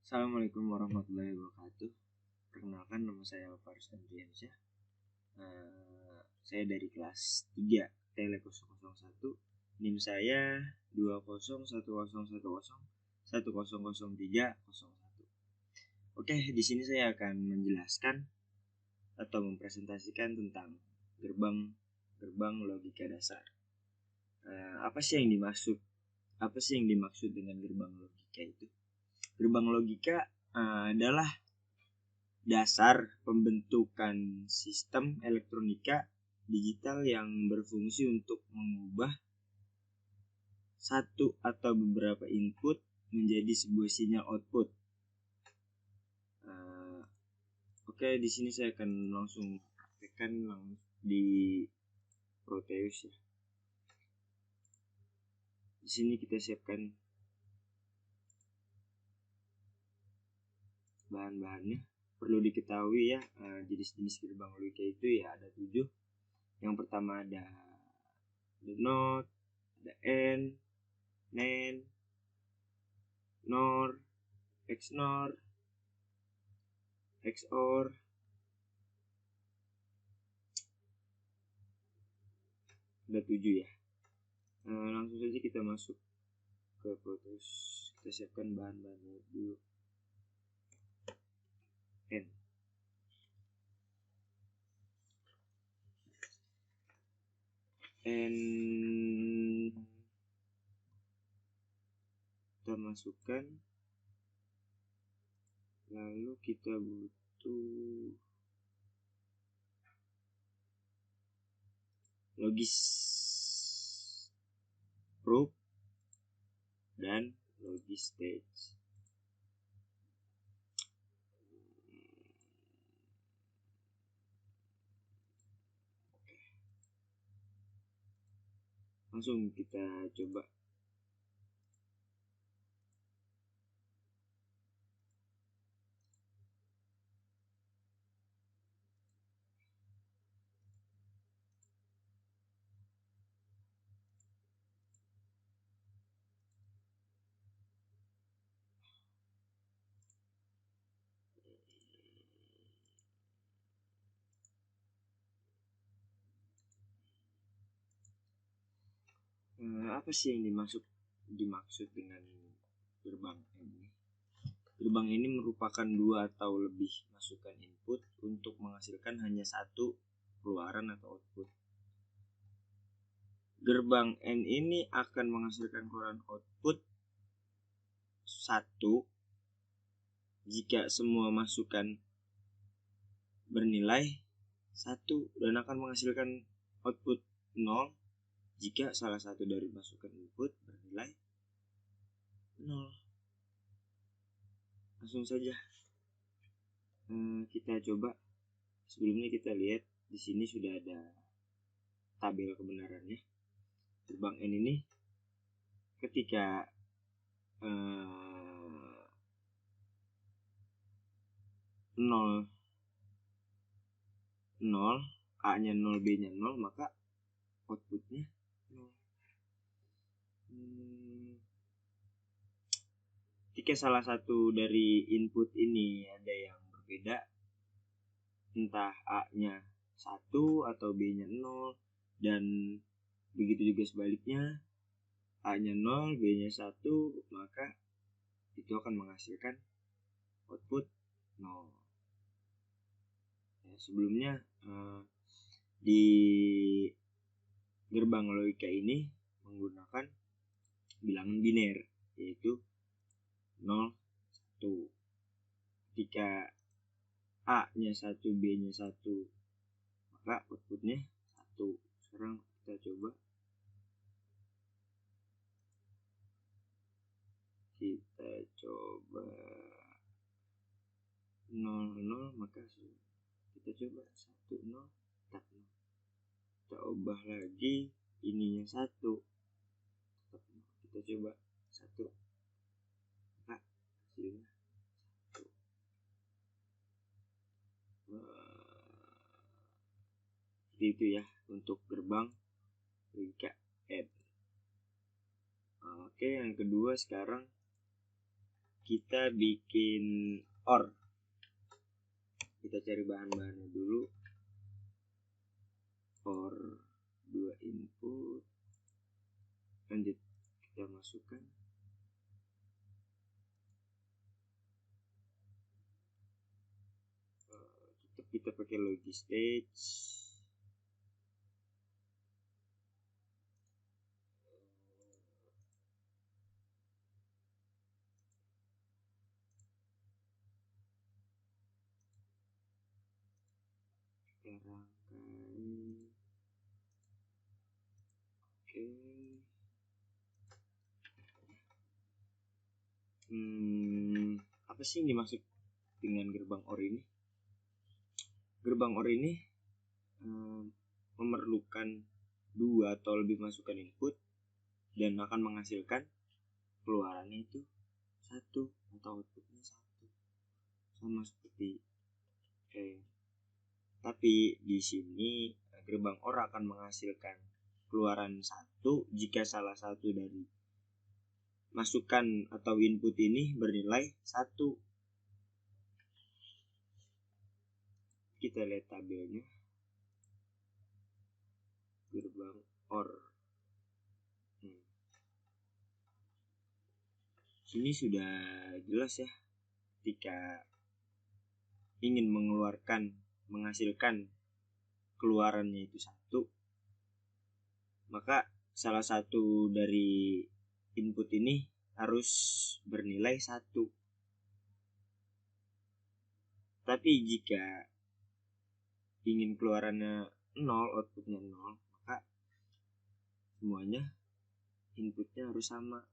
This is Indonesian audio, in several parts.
Assalamualaikum warahmatullahi wabarakatuh. Perkenalkan, nama saya Faris Andriansyah. Saya dari kelas 3 Tele 001. NIM saya 20.10.10.1003.01. Oke, di sini saya akan menjelaskan atau mempresentasikan tentang gerbang logika dasar. Apa sih yang dimaksud dengan gerbang logika itu? Gerbang logika adalah dasar pembentukan sistem elektronika digital yang berfungsi untuk mengubah satu atau beberapa input menjadi sebuah sinyal output. Oke, di sini saya akan langsung praktekkan di Proteus ya. Di sini kita siapkan bahan-bahannya. Perlu diketahui ya, jenis-jenis gerbang logika itu ya ada 7. Yang pertama ada NOT, ada NAND, NOR, XNOR, XOR, ada 7 ya. Langsung saja kita masuk ke Proteus. Kita siapkan bahan-bahannya dulu. Kita masukkan, lalu kita butuh logis probe dan logis stage. Langsung kita coba. Apa sih yang dimaksud dengan gerbang ini? Gerbang ini merupakan 2 atau lebih masukan input untuk menghasilkan hanya satu keluaran atau output. Gerbang N ini akan menghasilkan keluaran output 1 jika semua masukan bernilai 1 dan akan menghasilkan output 0 jika salah satu dari masukan input bernilai 0. Langsung saja kita coba. Sebelumnya kita lihat di sini sudah ada tabel kebenarannya. Gerbang N ini ketika 0 A-nya 0, B-nya 0, maka outputnya 0. Jika salah satu dari input ini ada yang berbeda, entah A-nya 1 atau B-nya 0, dan begitu juga sebaliknya, A-nya 0, B-nya 1, maka itu akan menghasilkan output 0. Ya, sebelumnya di gerbang logika ini menggunakan bilangan biner, yaitu 0, 1. Jika A-nya 1, B-nya 1, maka outputnya 1. Sekarang kita coba. Kita coba 0, maka kita coba 1, 0, tetap 0. Kita ubah lagi, ininya 1, tetap 0. Kita coba 1, maka hasilnya 1. Seperti itu ya untuk gerbang logika N. Oke, yang kedua sekarang kita bikin OR. Kita cari bahan-bahannya dulu. OR 2 input, lanjut kita masukkan. Tetap kita pakai logistage. Kita rangkai. Oke. Apa sih yang dimaksud dengan gerbang OR ini? Gerbang OR ini memerlukan 2 atau lebih masukan input dan akan menghasilkan keluarannya itu 1 atau outputnya 1, sama seperti tapi di sini gerbang OR akan menghasilkan keluaran 1 jika salah satu dari masukan atau input ini bernilai 1. Kita lihat tabelnya. Gerbang OR. Ini sudah jelas ya. Ketika ingin menghasilkan keluarannya itu 1, maka salah satu dari input ini harus bernilai 1. Tapi jika ingin keluarannya 0, outputnya 0, maka semuanya inputnya harus sama.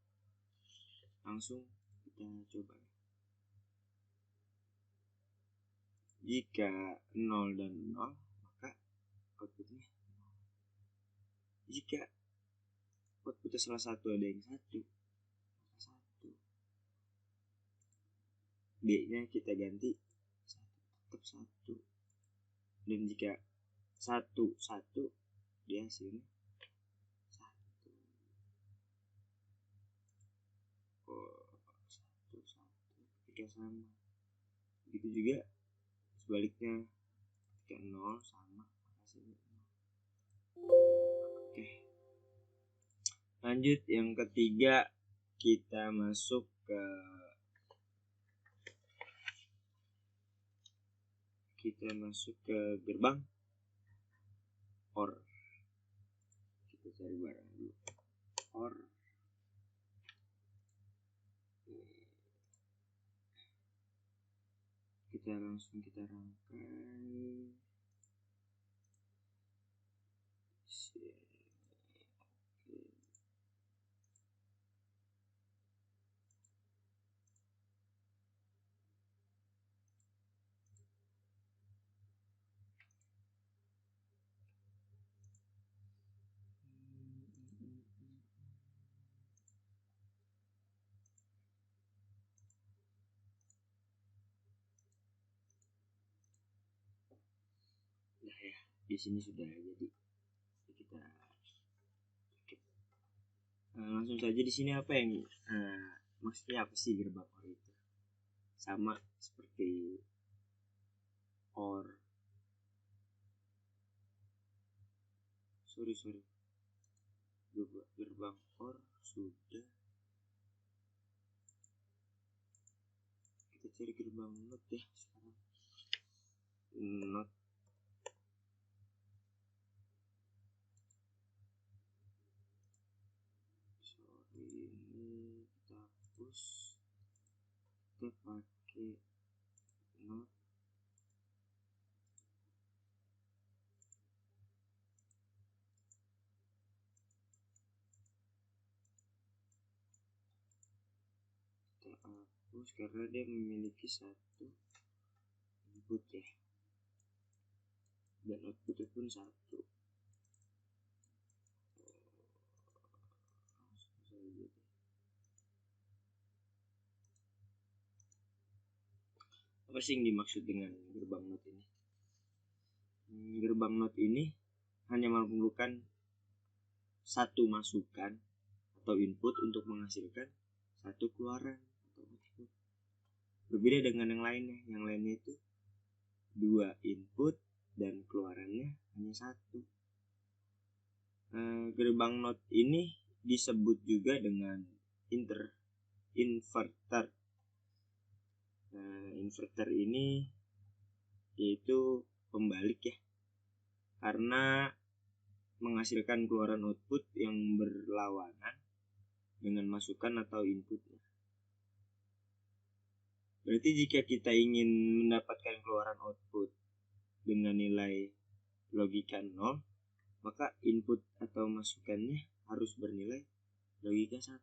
Langsung kita coba. Jika 0 dan 0, maka outputnya 0. Jika outputnya salah satu ada yang 1, maka 1. B-nya kita ganti 1, tetap 1. Dan jika 1, 1, dia hasilnya 1. Oh, 1, 1. Ketika sama. Begitu juga sebaliknya. Ketika 0 sama, hasilnya 0. Oke. Lanjut yang ketiga, kita masuk ke gerbang OR. Kita cari barang dulu. OR. Kita langsung rangkai. Nah ya, di sini sudah jadi. Kita langsung saja di sini apa yang maksudnya apa sih gerbang OR itu? Sama seperti OR. Sorry. Gerbang OR sudah. Kita cari gerbang NOT ya sekarang. NOT. Ini kita hapus. Kita pakai NOT. Kita hapus karena dia memiliki 1 input ya, dan outputnya pun 1. Apa sih yang dimaksud dengan gerbang NOT ini? Gerbang NOT ini hanya memerlukan 1 masukan atau input untuk menghasilkan 1 keluaran atau output. berbeda dengan yang lainnya. Yang lainnya itu 2 input dan keluarannya hanya 1. Gerbang NOT ini disebut juga dengan inverter. Inverter ini yaitu pembalik ya, karena menghasilkan keluaran output yang berlawanan dengan masukan atau inputnya. Berarti jika kita ingin mendapatkan keluaran output dengan nilai logika 0, maka input atau masukannya harus bernilai logika 1.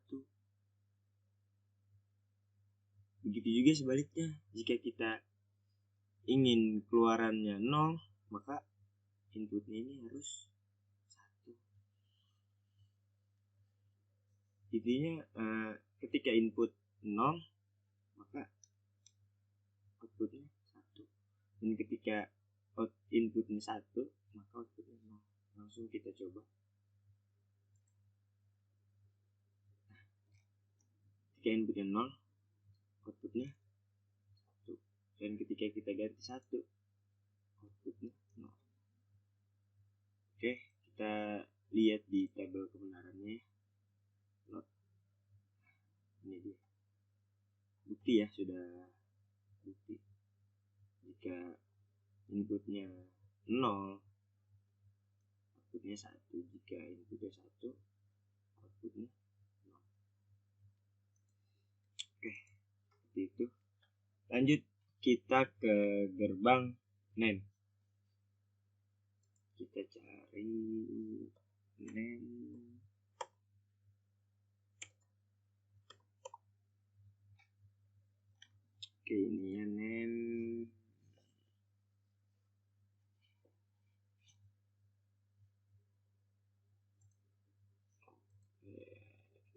Begitu juga sebaliknya, jika kita ingin keluarannya 0, maka inputnya ini harus 1. Intinya ketika input 0, maka outputnya 1. Dan ketika inputnya 1, maka outputnya 0. Langsung kita coba. Ketika inputnya 0, outputnya 1. Dan ketika kita ganti 1, outputnya 0. Oke, kita lihat di tabel kebenarannya. Not. Ini dia. Bukti ya, sudah bukti. Jika inputnya 0, outputnya 1. Jika inputnya 1, outputnya 0. Oke, seperti itu. Lanjut kita ke gerbang NAND. Kita cari NAND. Oke, ini ya NAND.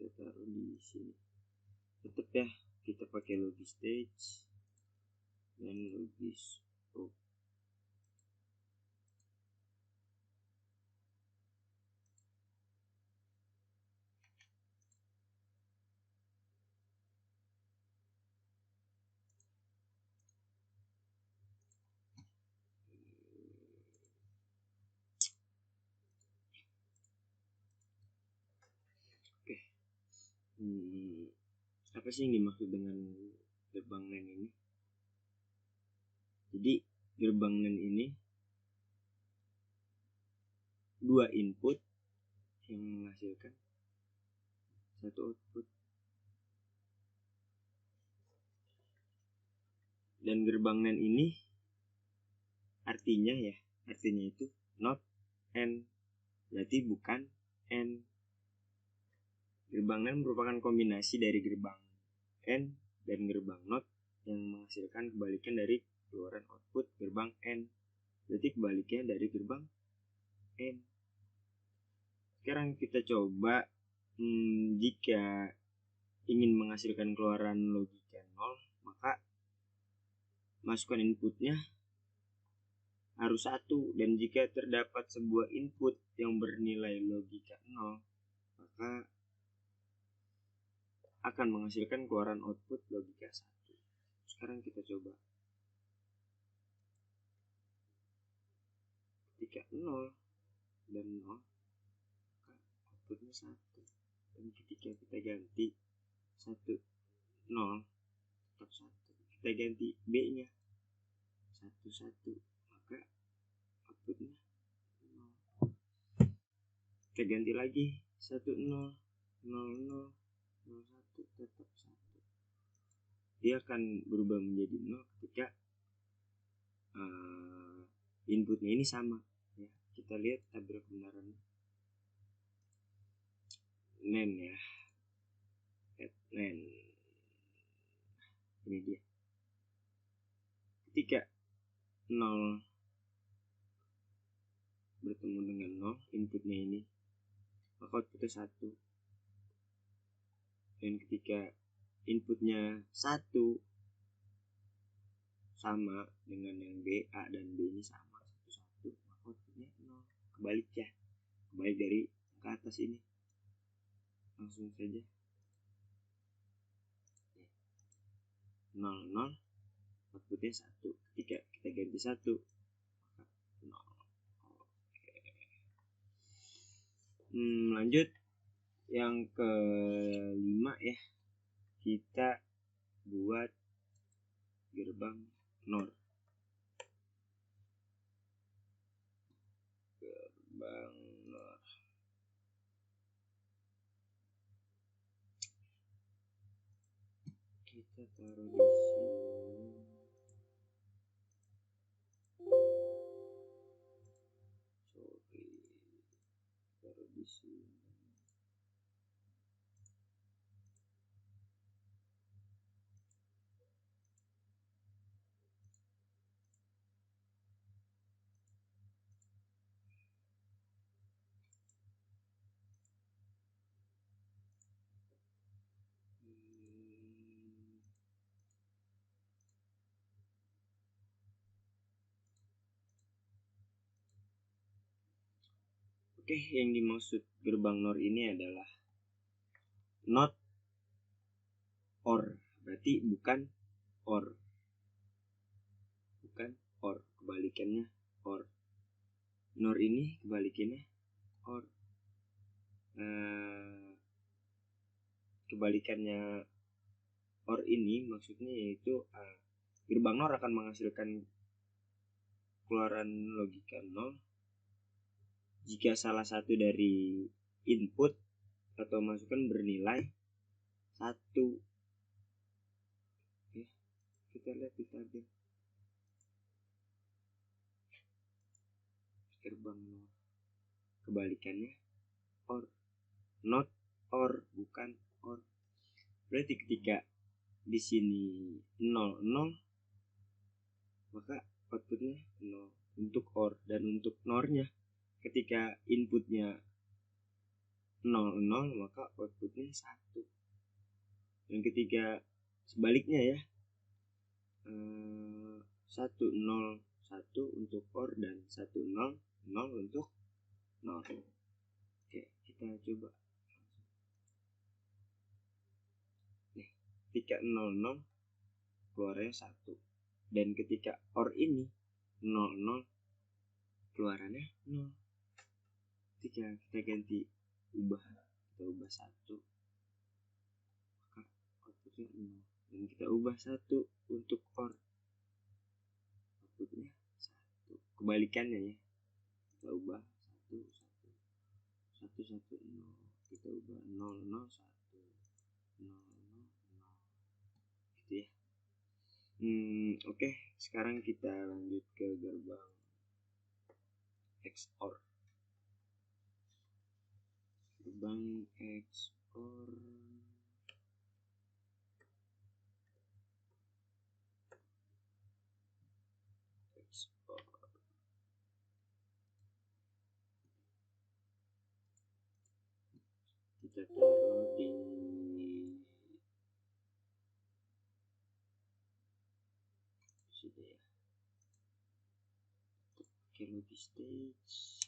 Kita taruh di sini. Tetap ya, kita pakai logistage dan logis. Oke. Apa sih yang dimaksud dengan gerbang NAND ini? Jadi gerbang NAND ini 2 input yang menghasilkan 1 output. Dan gerbang NAND ini artinya itu not AND, berarti bukan AND. Gerbang NAND merupakan kombinasi dari gerbang AND dan gerbang NOT yang menghasilkan kebalikan dari keluaran output gerbang AND. Berarti kebalikannya dari gerbang AND. Sekarang kita coba jika ingin menghasilkan keluaran logika 0, maka masukkan inputnya harus 1. Dan jika terdapat sebuah input yang bernilai logika 0, maka akan menghasilkan keluaran output logika 1. Sekarang kita coba. Ketika 0 dan 0, maka outputnya 1. Dan ketika kita ganti 1, 0, tetap 1. Kita ganti B nya 1, 1, maka outputnya 0. Kita ganti lagi 1, 0, 0, 0, 0, 1, tetap 1. Dia akan berubah menjadi 0 ketika inputnya ini sama ya. Kita lihat tabel kebenaran NAND ya, NAND ini dia. Ketika 0 bertemu dengan 0, inputnya ini, maka outputnya 1. Dan ketika inputnya 1 sama dengan yang B, A dan B ini sama 1, 1, maka outputnya 0. Kebalik ya, kebalik dari ke atas ini. Langsung saja 0, 0, outputnya 1. Ketika kita ganti 1 maka 0. Oke. Lanjut yang kelima ya, kita buat gerbang NOR. Gerbang NOR. Kita taruh di sini. Taruh di sini. Oke, yang dimaksud gerbang NOR ini adalah not or, berarti bukan or. Bukan or, kebalikannya or. NOR ini kebalikannya or. Kebalikannya or ini maksudnya yaitu gerbang NOR akan menghasilkan keluaran logika 0 jika salah satu dari input atau masukan bernilai 1. Oke, kita lihat di tabel gerbang NOR. Kebalikannya or, not or, bukan or. Berarti ketika di sini 0 0 maka outputnya 0 untuk or, dan untuk NOR-nya ketika inputnya 0 0 maka outputnya 1. Dan ketika sebaliknya ya, 1 0 1 untuk or dan 1 0 0 untuk NOR. Oke, kita coba. Nih, ketika 0 0 keluarnya 1, dan ketika or ini 0 0 keluarannya 0. Ketika kita ganti kita ubah 1 maka outputnya 0, dan kita ubah 1 untuk or, outputnya 1. Kebalikannya ya, kita ubah 1 1 1 1 0, kita ubah 0 0 1 0 0 0 gitu ya. Oke, sekarang kita lanjut ke gerbang XOR. Gerbang XOR kita taruh di sini ya. Oke, logis stage.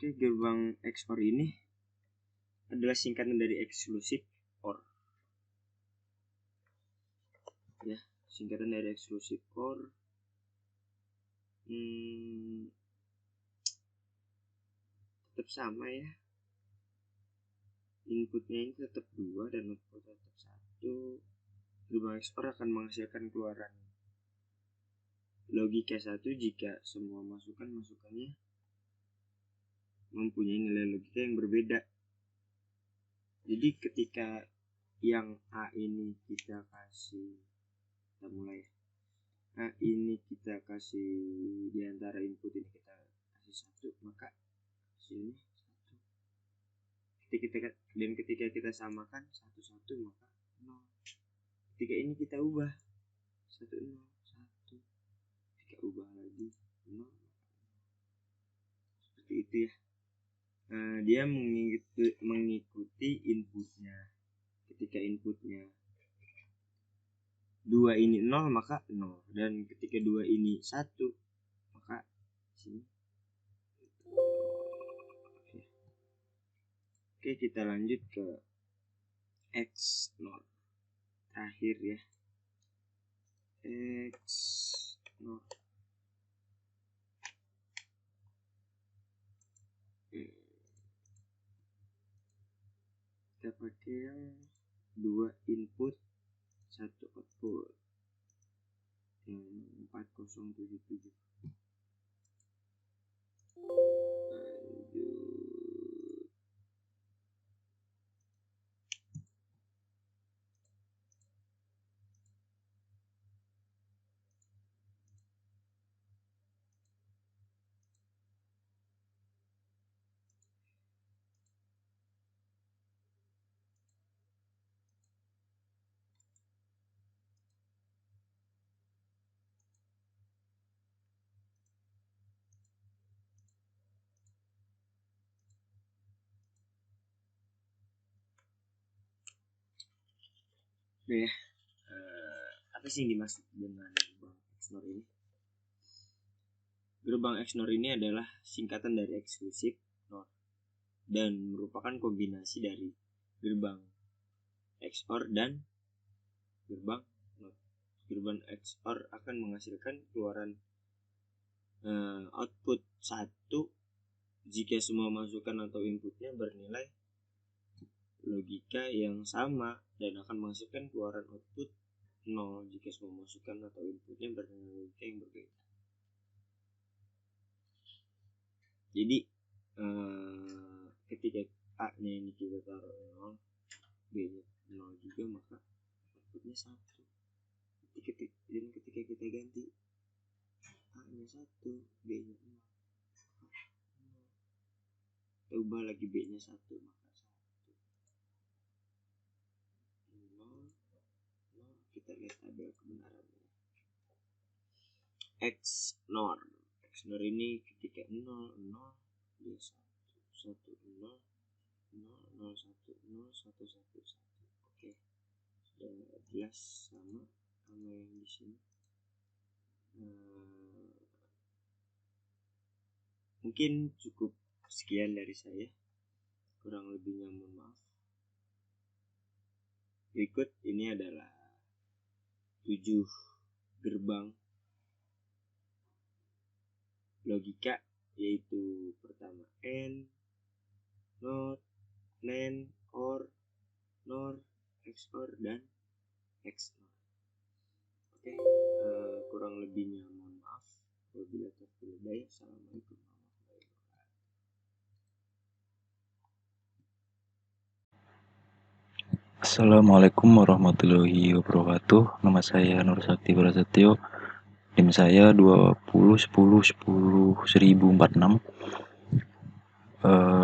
Oke, gerbang XOR ini adalah singkatan dari exclusive OR. Ya, singkatan dari exclusive OR. Tetap sama ya. Inputnya ini tetap 2 dan outputnya tetap 1. Gerbang XOR akan menghasilkan keluaran logika 1 jika semua masukannya mempunyai nilai logika yang berbeda. Jadi ketika yang A ini kita mulai A ini kita kasih di antara input ini kita kasih 1, maka hasilnya 1. Ketika kita samakan 1 1 maka 0. Ketika ini kita ubah 1 0 1, ketika ubah lagi 0, seperti itu ya. dia mengikuti inputnya. Ketika inputnya 2 ini 0 maka 0, dan ketika 2 ini 1 maka sini. Oke, kita lanjut ke X0 terakhir ya. X0 kita pakai yang 2 input 1 output yang 4077. Nah ya, apa sih yang dimaksud dengan gerbang XNOR ini? Gerbang XNOR ini adalah singkatan dari eksklusif NOR dan merupakan kombinasi dari gerbang XOR dan gerbang NOR. Gerbang XOR akan menghasilkan keluaran output 1 jika semua masukan atau inputnya bernilai logika yang sama, dan akan menghasilkan keluaran output 0 jika semua masukan atau inputnya bernilai logika yang berbeda. Jadi ketika A-nya ini kita taruh 0, B-nya 0 juga, maka outputnya 1. Dan ketika kita ganti A-nya 1, B-nya 0, kita ubah lagi B-nya 1, maka 1, 0, 0. Kita lihat tabel kebenarannya. XNOR ini ketika 0, 0, dia 1, 1, 0, 0, 0, 1, 0, 1, 1, 1. Oke, sudah jelas sama yang di sini. Mungkin cukup sekian dari saya, kurang lebihnya mohon maaf. Berikut ini adalah 7 gerbang logika, yaitu pertama AND, NOT, NAND, OR, NOR, XOR, dan XNOR. Oke, kurang lebihnya mohon maaf. Wabillahi taufiq wal hidayah. Assalamualaikum warahmatullahi wabarakatuh. Assalamualaikum warahmatullahi wabarakatuh. Nama saya Nur Sakti Prasetyo. NIM saya 2010101046.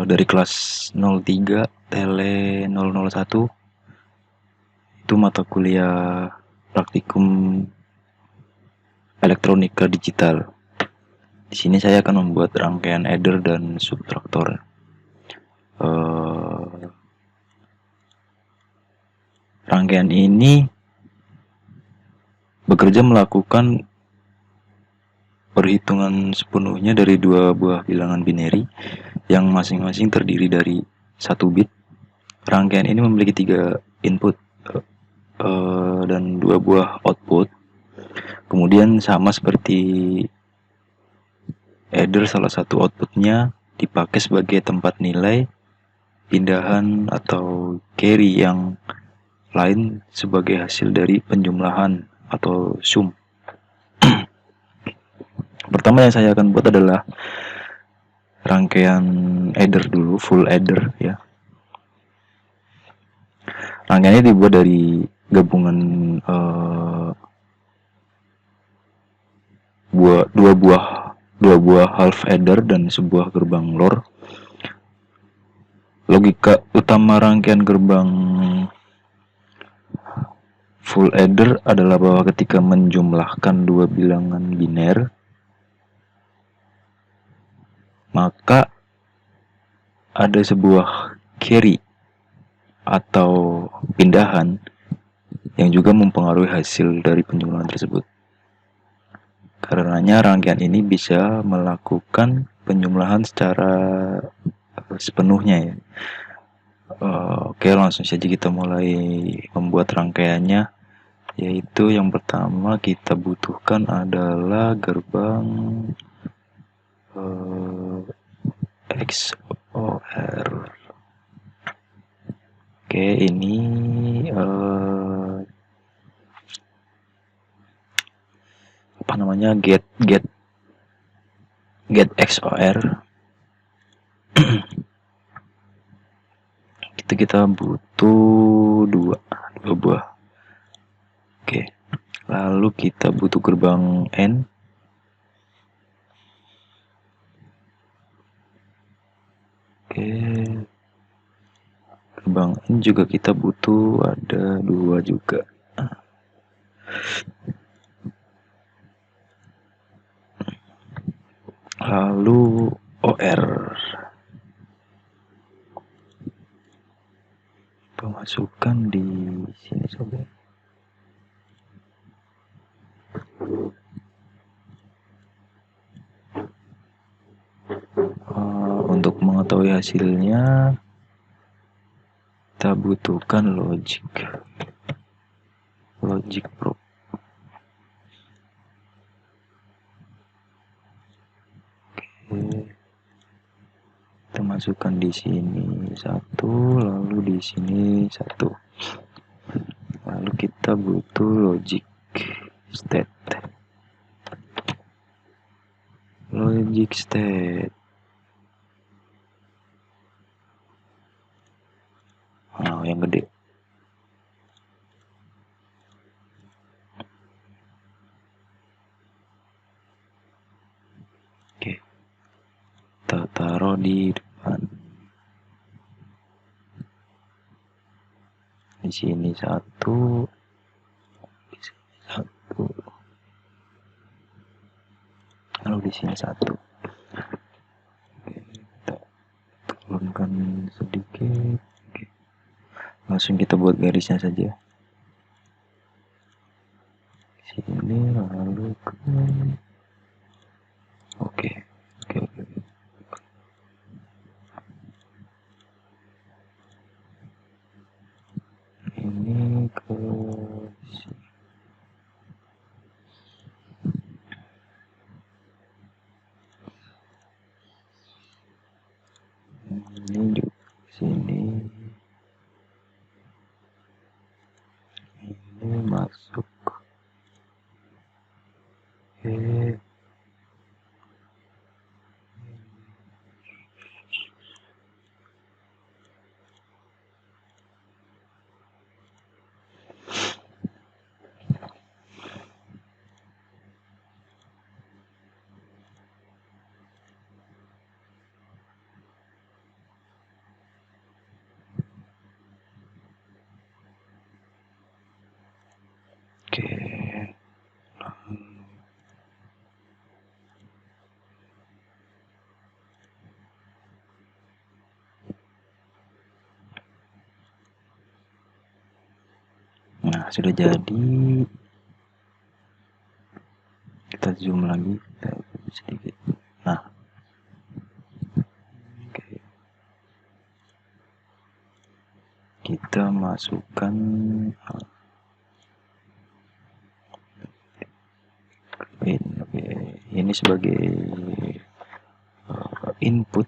Dari kelas 03 Tele 001. Itu mata kuliah praktikum elektronika digital. Di sini saya akan membuat rangkaian adder dan subtraktor. Rangkaian ini bekerja melakukan perhitungan sepenuhnya dari 2 buah bilangan binary yang masing-masing terdiri dari 1 bit. Rangkaian ini memiliki 3 input dan 2 buah output. Kemudian sama seperti adder, salah satu outputnya dipakai sebagai tempat nilai pindahan atau carry yang lain sebagai hasil dari penjumlahan atau sum. Pertama yang saya akan buat adalah rangkaian adder dulu, full adder ya. Rangkaiannya dibuat dari gabungan dua buah half adder dan sebuah gerbang LOR. Logika utama rangkaian gerbang full adder adalah bahwa ketika menjumlahkan 2 bilangan biner, maka ada sebuah carry atau pindahan yang juga mempengaruhi hasil dari penjumlahan tersebut. Karenanya rangkaian ini bisa melakukan penjumlahan secara sepenuhnya ya. Oke, langsung saja kita mulai membuat rangkaiannya, yaitu yang pertama kita butuhkan adalah gerbang XOR. Oke, ini apa namanya, get XOR. kita butuh dua buah. Oke, lalu kita butuh gerbang N. Oke, gerbang N juga kita butuh ada dua juga. Lalu OR masukkan di sini sobat. Untuk mengetahui hasilnya kita butuhkan logic probe. Oke, kita masukkan di sini satu, lalu di sini satu, lalu kita butuh logic state. Yang gede. Oke, kita taruh di depan. Di sini satu, di sini satu, lalu di sini satu. Oke, kita turunkan sedikit. Oke, langsung kita buat garisnya saja. Sini lalu ke oke. Ini ke sini. Ini juga sini. Ini masuk. Oke. Nah, sudah jadi. Kita zoom lagi sedikit. Nah, oke. Kita masukkan ini sebagai input.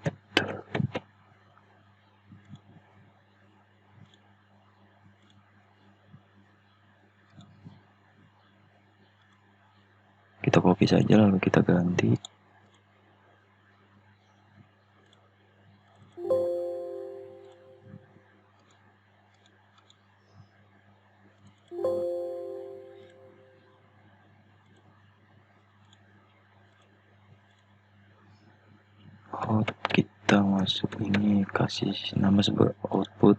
Kita copy saja lalu kita ganti. Kita masuk ini, kasih nama sebagai output.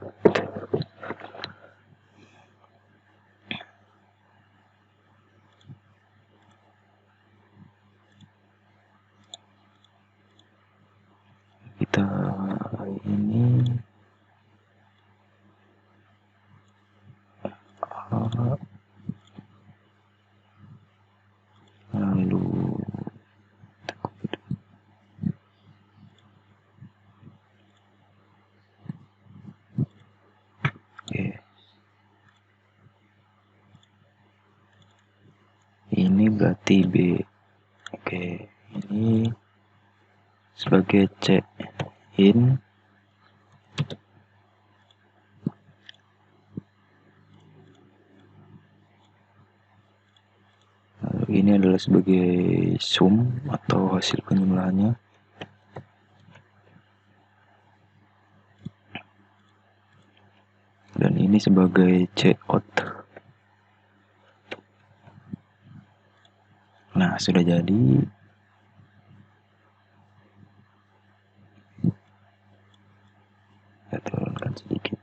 Kita ini A, lalu oke, ini berarti B. Oke, ini sebagai C in, lalu ini adalah sebagai sum atau hasil penjumlahannya, dan ini sebagai C out. Nah, sudah jadi. Saya turunkan sedikit.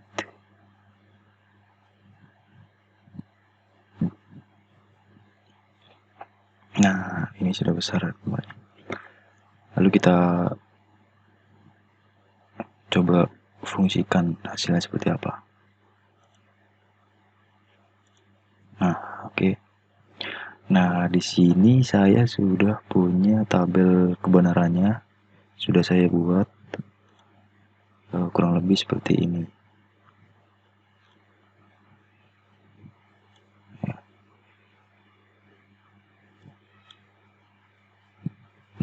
Nah, ini sudah besar kembali. Lalu kita coba fungsikan hasilnya seperti apa. Nah, oke. Nah, di sini saya sudah punya tabel kebenarannya. Sudah saya buat kurang lebih seperti ini.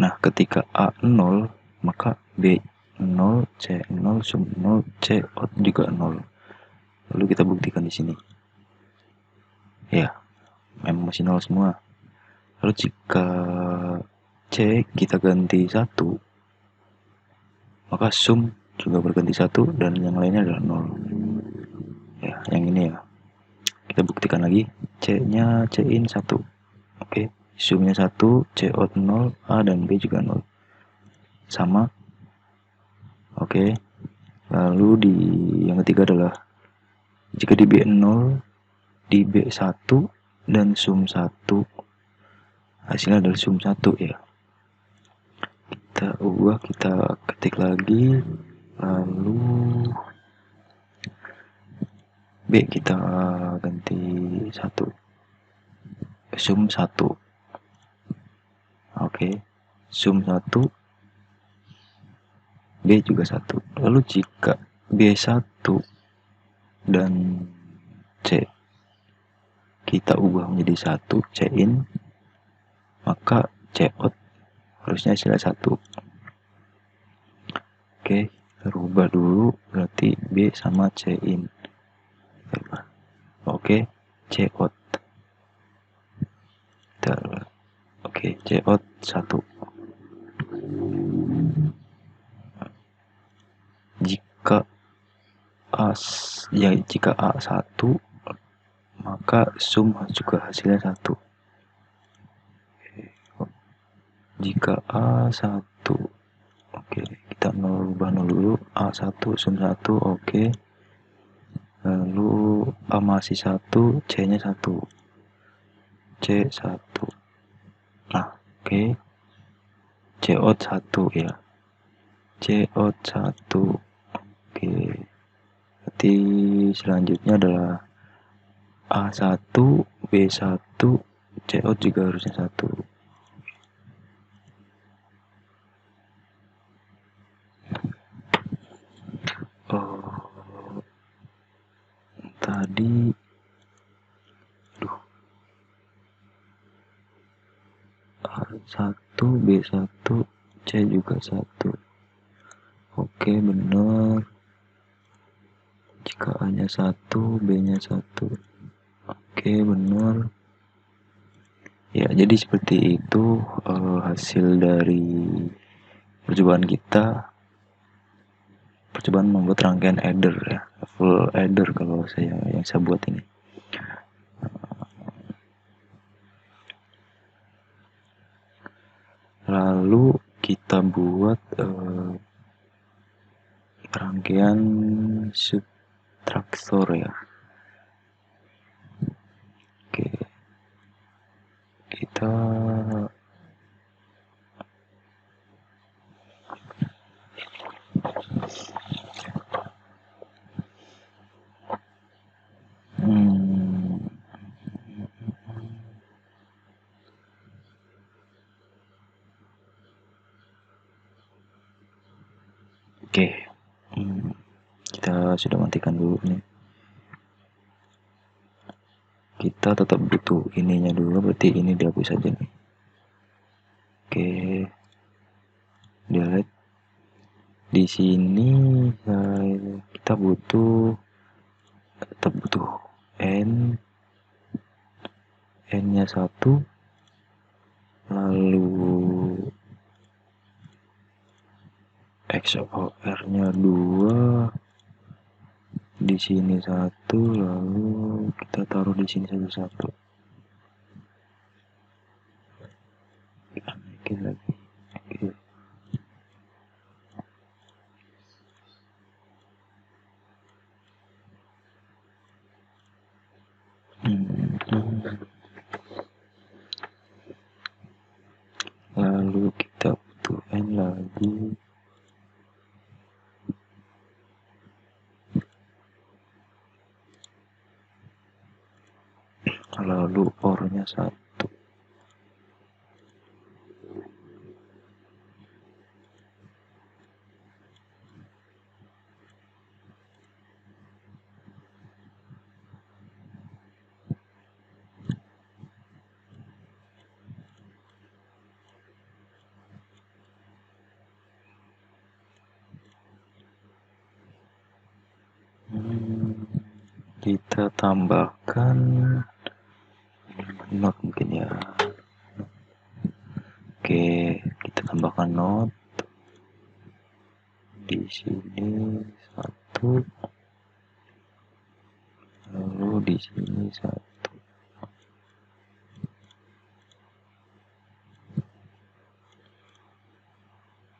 Nah, ketika A 0, maka B 0, C 0, sum 0, C out juga 0. Lalu kita buktikan di sini. Ya, memang masih 0 semua. Lalu jika C kita ganti 1, maka sum juga berganti 1 dan yang lainnya adalah 0. Ya, yang ini ya. Kita buktikan lagi. C-nya C in 1. Oke, sumnya 1, C out 0, A dan B juga 0. Sama. Oke. Lalu di yang ketiga adalah jika di B 0, di B 1 dan sum 1, hasilnya adalah sum 1 ya. Kita ubah, kita ketik lagi, lalu B kita ganti 1, sum 1. Oke, sum 1, B juga 1. Lalu jika B1 dan C kita ubah menjadi 1, C in, maka C out harusnya hasilnya 1. Oke, rubah dulu, berarti B sama C in. Oke, C out. Oke, C out 1. Jika A 1, maka sum juga hasilnya 1. Jika A 1, oke, kita ubah 0 dulu. A 1, sum 1, oke. Lalu A masih 1, C-nya 1. C 1. Nah, oke. C out 1 ya. C out 1. Oke. Berarti selanjutnya adalah A1, B1, C out juga harusnya 1. Tadi A1, B1, C juga 1. Oke, benar. Jika A-nya 1, B-nya 1. Oke, benar. Ya, jadi seperti itu hasil dari percobaan kita. Percobaan membuat rangkaian adder ya, full adder kalau yang saya buat ini. Lalu kita buat rangkaian subtraktor ya. Oke, kita Oke, kita sudah matikan dulu nih. Kita tetap butuh ininya dulu, berarti ini dihapus saja nih. Oke, delete. Di sini kita tetap butuh n nya 1, lalu XOR nya 2, di sini 1, lalu kita taruh di sini satu. Naikin lagi. Oke. Lalu kita butuh n lagi, lalu OR nya 1. Kita tambahkan not mungkin ya. Oke, kita tambahkan not di sini 1, lalu di sini 1.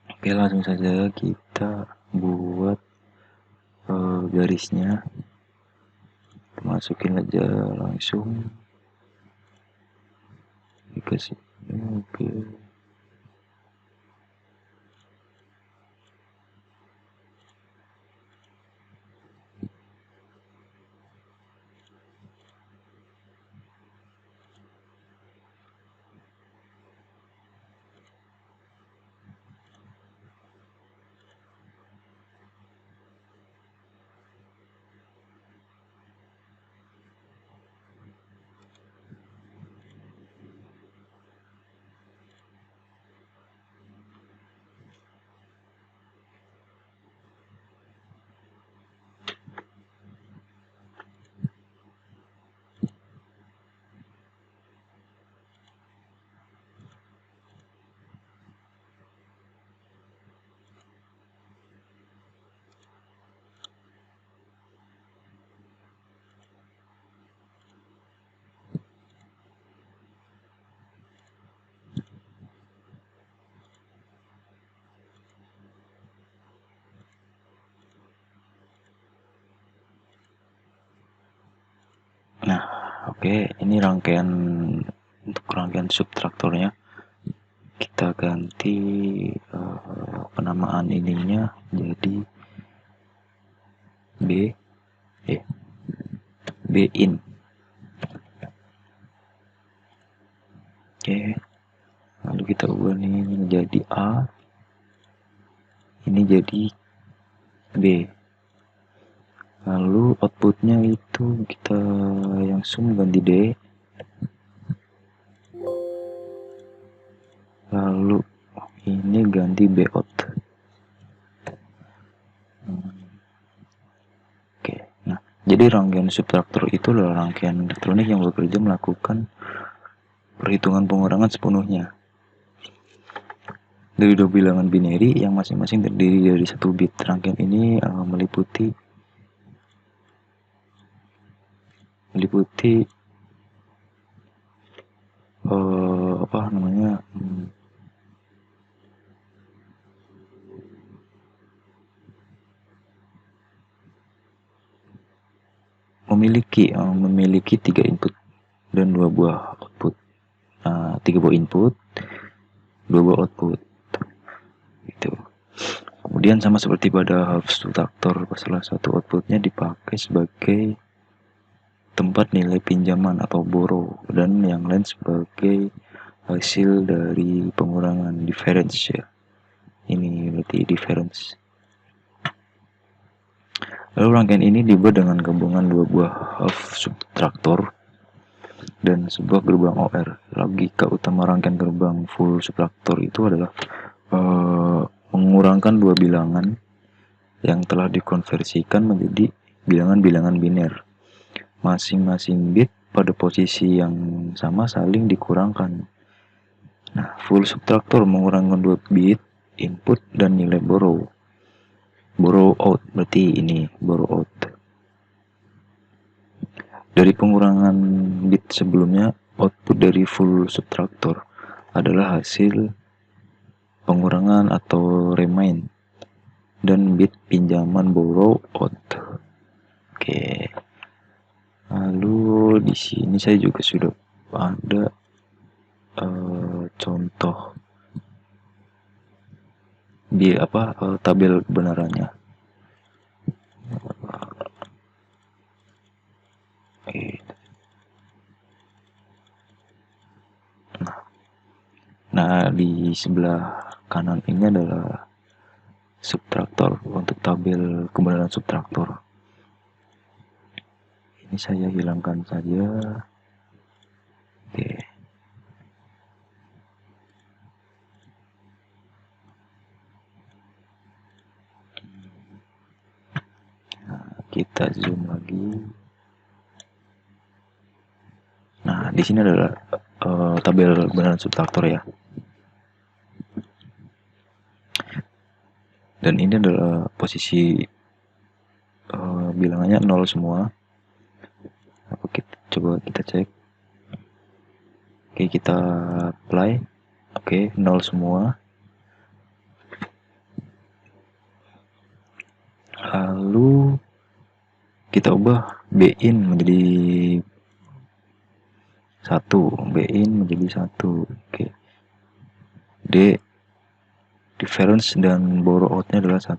Oke, langsung saja kita buat garisnya. Masukin aja langsung dikasih. Oke. Nah, oke, ini rangkaian subtraktornya. Kita ganti penamaan ininya jadi B in. Oke, lalu kita ubah ini menjadi A, ini jadi B. Lalu outputnya itu kita yang sum ganti D, lalu ini ganti B out. Oke, nah jadi rangkaian subtraktor itu adalah rangkaian elektronik yang bekerja melakukan perhitungan pengurangan sepenuhnya dari dua bilangan binary yang masing-masing terdiri dari 1 bit. Rangkaian ini meliputi memiliki 3 input dan 2 buah output. 3 buah input, 2 buah output. Gitu. Kemudian sama seperti pada half subtraktor, salah satu outputnya dipakai sebagai tempat nilai pinjaman atau borrow, dan yang lain sebagai hasil dari pengurangan difference ya. Ini berarti difference. Lalu rangkaian ini dibuat dengan gabungan dua buah half subtraktor dan sebuah gerbang OR. Logika utama rangkaian gerbang full subtraktor itu adalah mengurangkan dua bilangan yang telah dikonversikan menjadi bilangan-bilangan biner. Masing-masing bit pada posisi yang sama saling dikurangkan. Nah, full subtraktor mengurangkan dua bit input dan nilai borrow. Borrow out berarti ini borrow out. Dari pengurangan bit sebelumnya, output dari full subtraktor adalah hasil pengurangan atau remind dan bit pinjaman borrow out. Oke. Lalu di sini saya juga sudah ada contoh di tabel kebenarannya. Nah, di sebelah kanan ini adalah subtraktor untuk tabel kebenaran subtraktor. Ini saya hilangkan saja. Oke. Nah, kita zoom lagi. Nah, di sini adalah tabel kebenaran subtraktor ya. Dan ini adalah posisi bilangannya 0 semua. Coba kita cek. Oke, kita apply. Oke, 0 semua. Lalu kita ubah B-in menjadi 1. B-in menjadi 1. Oke. D difference dan borrow out-nya adalah 1.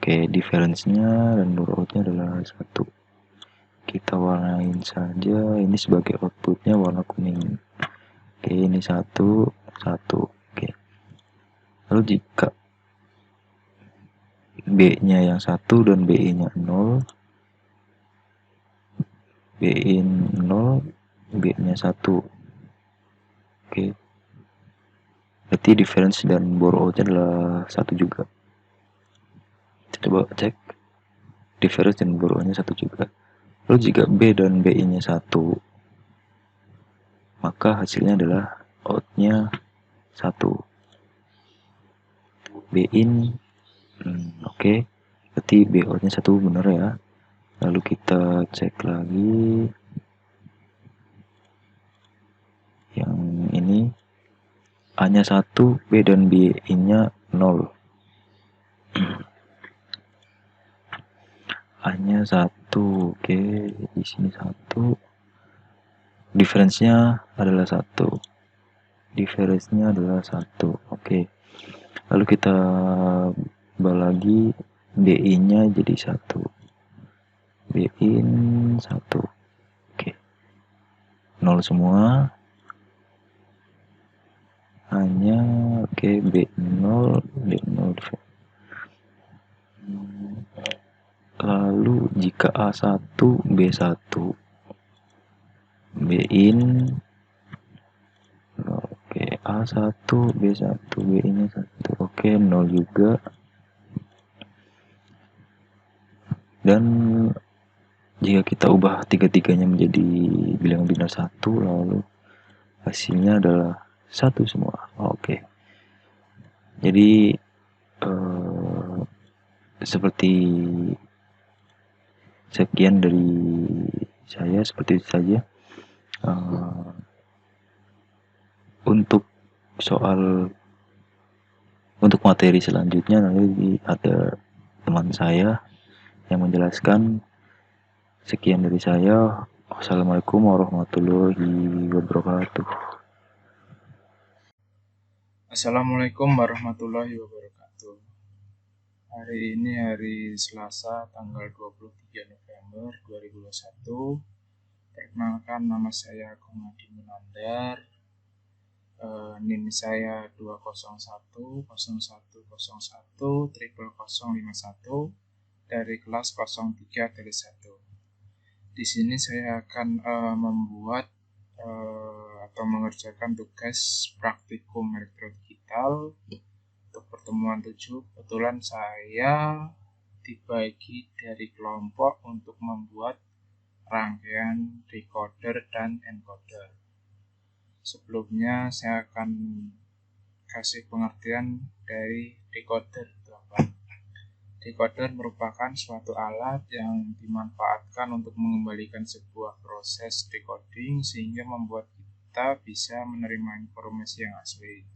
Oke, difference-nya dan borrow out-nya adalah 1. Kita warnain saja, ini sebagai output-nya warna kuning. Oke, ini 1, 1. Oke. Lalu jika B-nya yang 1 dan B-nya 0, B-in 0, B-nya 1. Oke. Berarti difference dan borrow out-nya adalah 1 juga. Coba cek. Difference dan borrow out-nya 1 juga. Lalu jika B dan B-nya 1, maka hasilnya adalah out-nya 1. B-in oke. Berarti B out-nya 1 benar ya. Lalu kita cek lagi yang ini A-nya 1, B dan B-in-nya 0. A-nya 1, oke, di sini 1. Difference-nya adalah 1. Difference-nya adalah 1. Oke. Lalu kita ubah lagi B-in-nya jadi 1. B-in 1. Oke. 0 semua. Hanya oke, B0, B0. Lalu jika A1, B1, B-in oke, A1, B1, B-in-nya 1. Oke, 0 juga. Dan jika kita ubah tiga-tiganya menjadi bilangan biner 1, lalu hasilnya adalah 1 semua. Oke. Jadi seperti sekian dari saya, seperti itu saja. Untuk materi selanjutnya nanti ada teman saya yang menjelaskan. Sekian dari saya. Wassalamualaikum warahmatullahi wabarakatuh. Assalamualaikum warahmatullahi wabarakatuh. Hari ini hari Selasa tanggal 23 November 2021. Perkenalkan, nama saya Agung Adi Munandar. NIM saya 20101010051 dari kelas 03 dari 1. Di sini saya akan membuat atau mengerjakan tugas praktikum elektrodigital untuk pertemuan 7. Kebetulan saya dibagi dari kelompok untuk membuat rangkaian decoder dan encoder. Sebelumnya saya akan kasih pengertian dari decoder itu apa. Decoder merupakan suatu alat yang dimanfaatkan untuk mengembalikan sebuah proses decoding sehingga membuat kita bisa menerima informasi yang asli.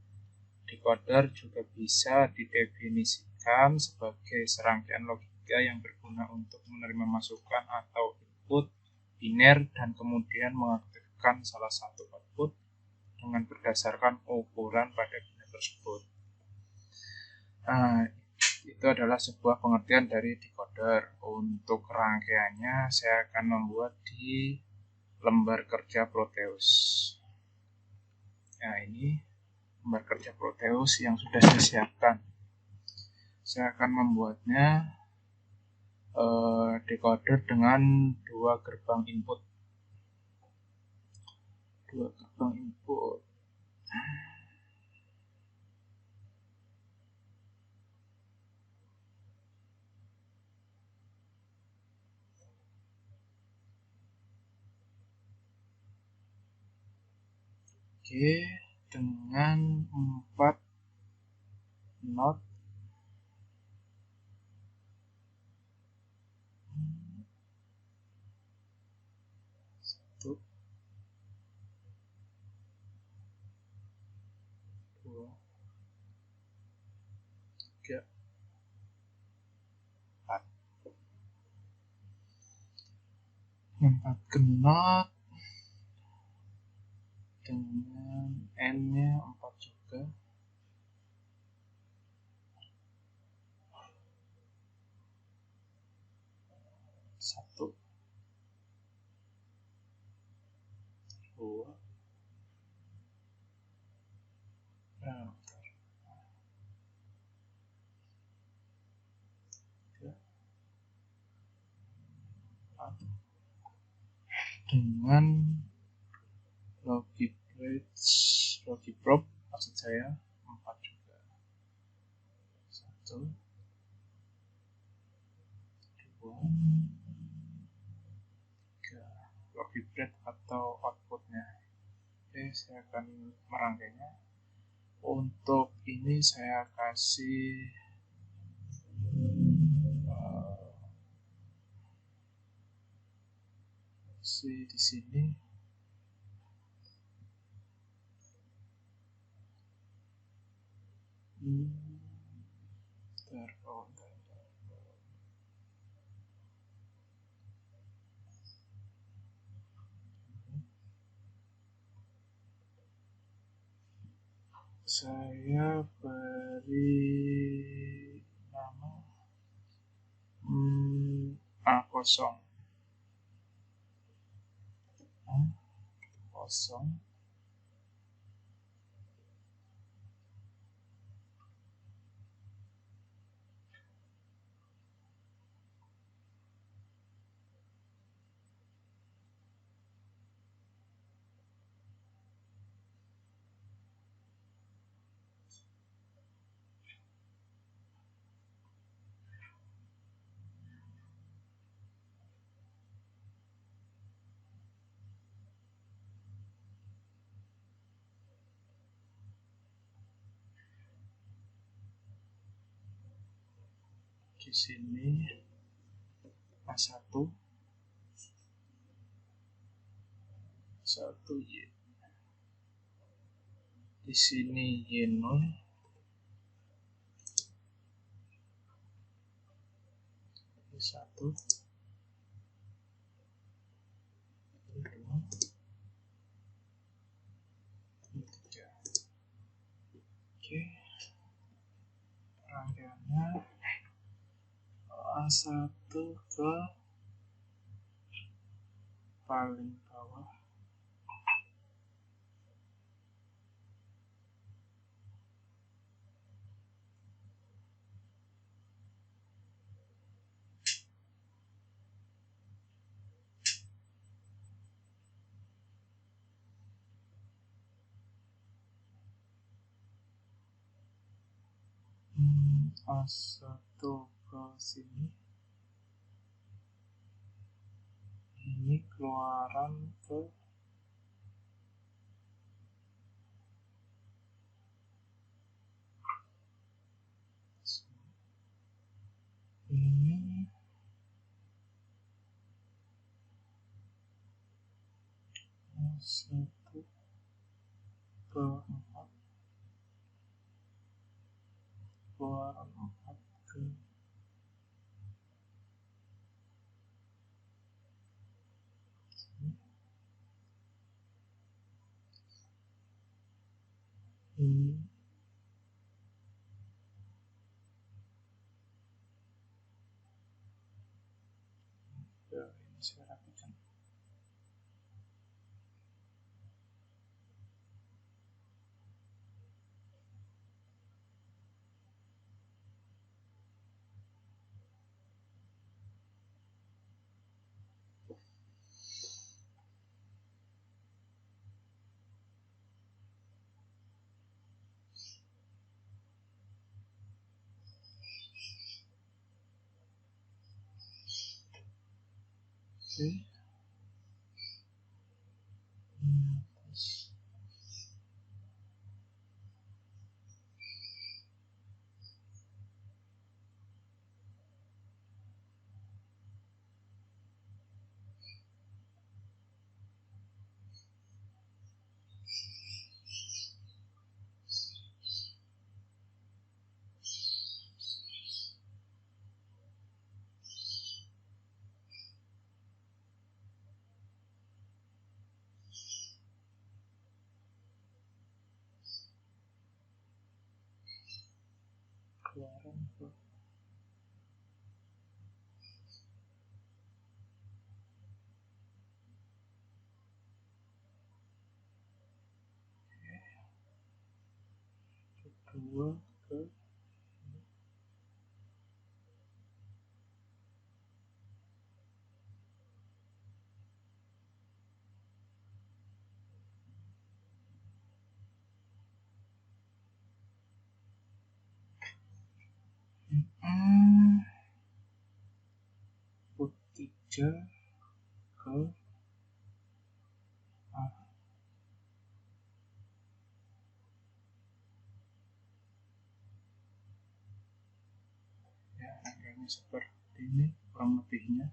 Decoder juga bisa didefinisikan sebagai serangkaian logika yang berguna untuk menerima masukan atau input biner dan kemudian mengaktifkan salah satu output dengan berdasarkan ukuran pada biner tersebut. Itu adalah sebuah pengertian dari decoder. Untuk rangkaiannya saya akan membuat di lembar kerja Proteus. Nah, ini lembar kerja Proteus yang sudah saya siapkan. Saya akan membuatnya decoder dengan dua gerbang input. Oke, dengan 4 not satu, 2, 3, 4. 4 knot dengan N-nya 4 juga. Satu, 2, dengan logic probe maksud saya 4 juga. 1, 2, 3 logic bridge atau outputnya. Oke, saya akan merangkainya. Untuk ini saya kasih di sini saya beri nama A0 di sini A1 Y, di sini Y0, Y1, Y2, Y3. Oke, rangkaiannya A1 ke paling bawah, A1 ke sini, ini keluaran ke ini, A1 ke 4, keluaran 4 ke sini, ini ya, ini saya rapikan. Oke, ini atas. Keluaran ke kedua ke input 3 ke A. Ya, ini seperti ini kurang lebihnya.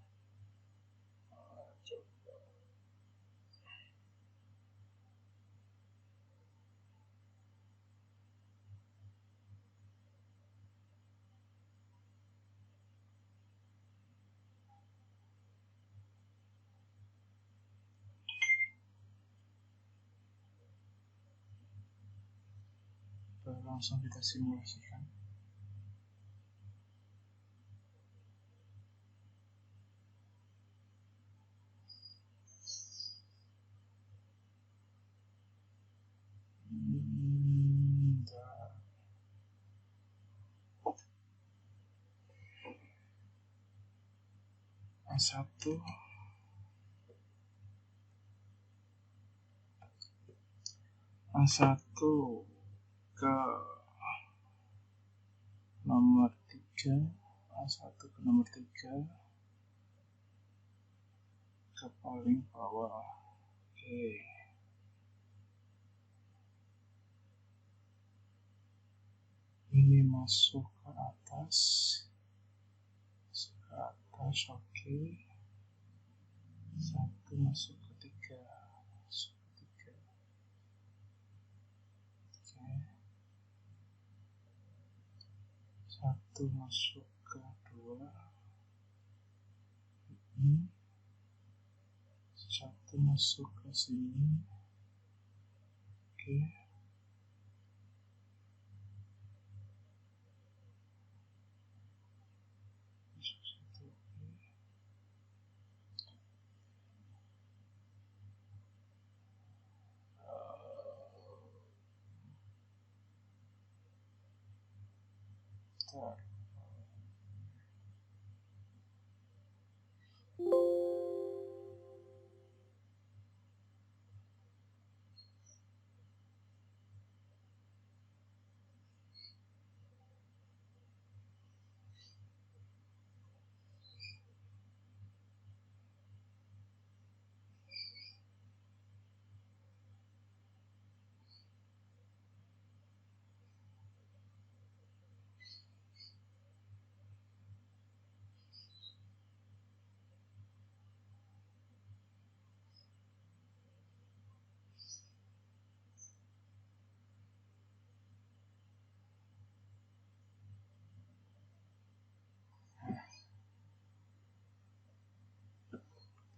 Langsung kita simulasikan. A1 ke nomor 3, A1 ke nomor 3 ke paling bawah. Oke, ini masuk ke atas, oke. 1 masuk ke 3, oke. 1 masuk ke 2, ini 1 masuk ke sini, oke. Masuk 1, oke. Bentar.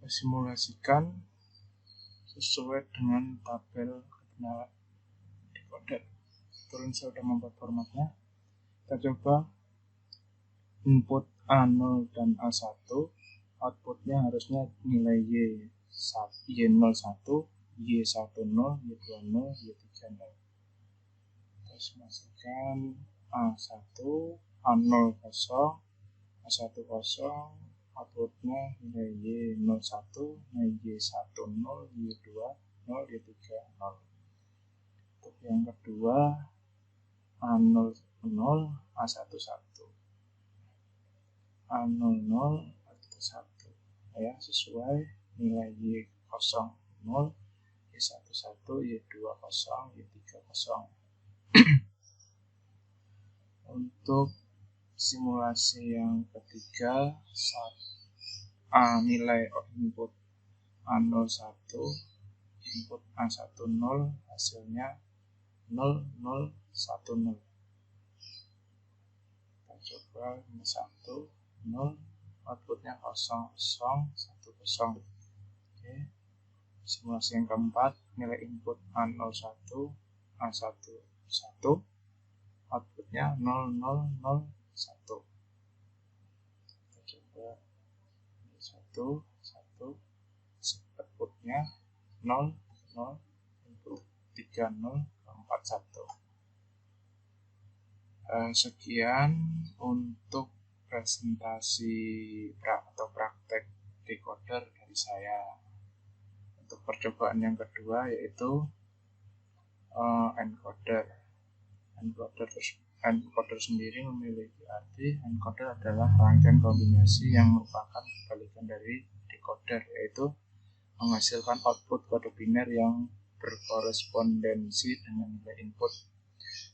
Kita simulasikan sesuai dengan tabel kebenaran decoder. Kebetulan saya sudah membuat formatnya. Kita coba input A0 dan A1, outputnya harusnya nilai Y01, Y10, Y20, Y30. Kita simulasikan A1, A0 kosong, A1 kosong, outputnya nilai Y01, nilai Y10, Y20, Y30. Untuk yang kedua A00, A11, A00, A1, ya, sesuai nilai Y00, Y11, Y20, Y30. Untuk simulasi yang ketiga, nilai input A01, input A10, hasilnya 0010. Kita coba 1, 0, outputnya 0, 0, 1, 0. Oke. Simulasi yang keempat, nilai input A01, A11, outputnya 0001. Kita coba 1, 1, outputnya 0, 0, input 30, 41. Sekian untuk presentasi atau praktek decoder dari saya. Untuk percobaan yang kedua yaitu encoder. Encoder sendiri memiliki arti. Encoder adalah rangkaian kombinasi yang merupakan kebalikan dari decoder, yaitu menghasilkan output kode biner yang berkorespondensi dengan nilai input.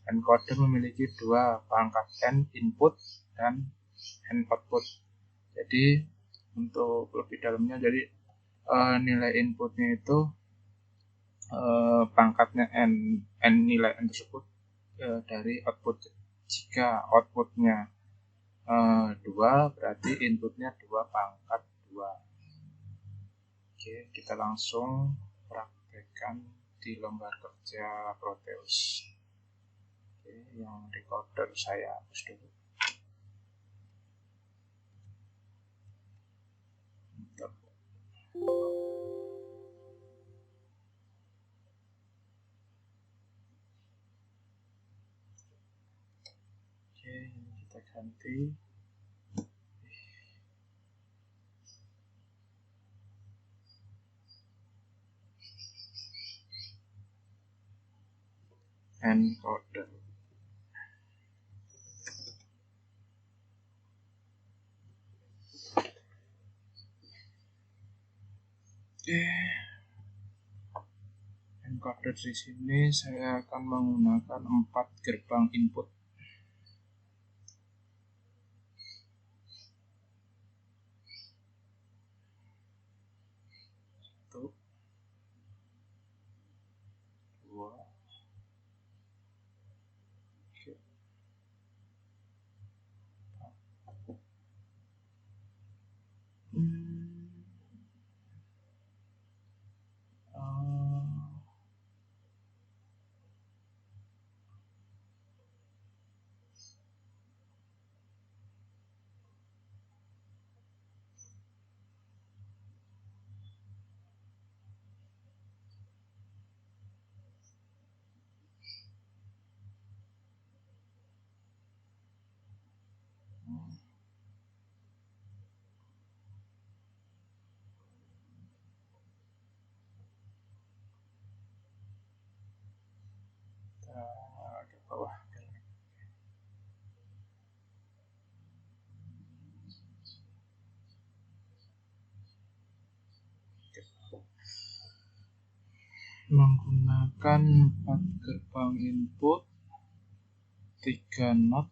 Encoder memiliki dua pangkat, N input dan N output. Jadi untuk lebih dalamnya, jadi nilai inputnya itu pangkatnya N nilai N tersebut dari output. Jika outputnya 2, berarti inputnya 2 pangkat 2. Oke, kita langsung praktekkan di lembar kerja Proteus. Oke, yang decoder saya hapus dulu. Oke, ini kita ganti. Encoder. Oke. Encoder di sini saya akan menggunakan 4 gerbang input. Satu, 2, 3, 4. Ke bawah. Menggunakan 4 gerbang input, 3 not,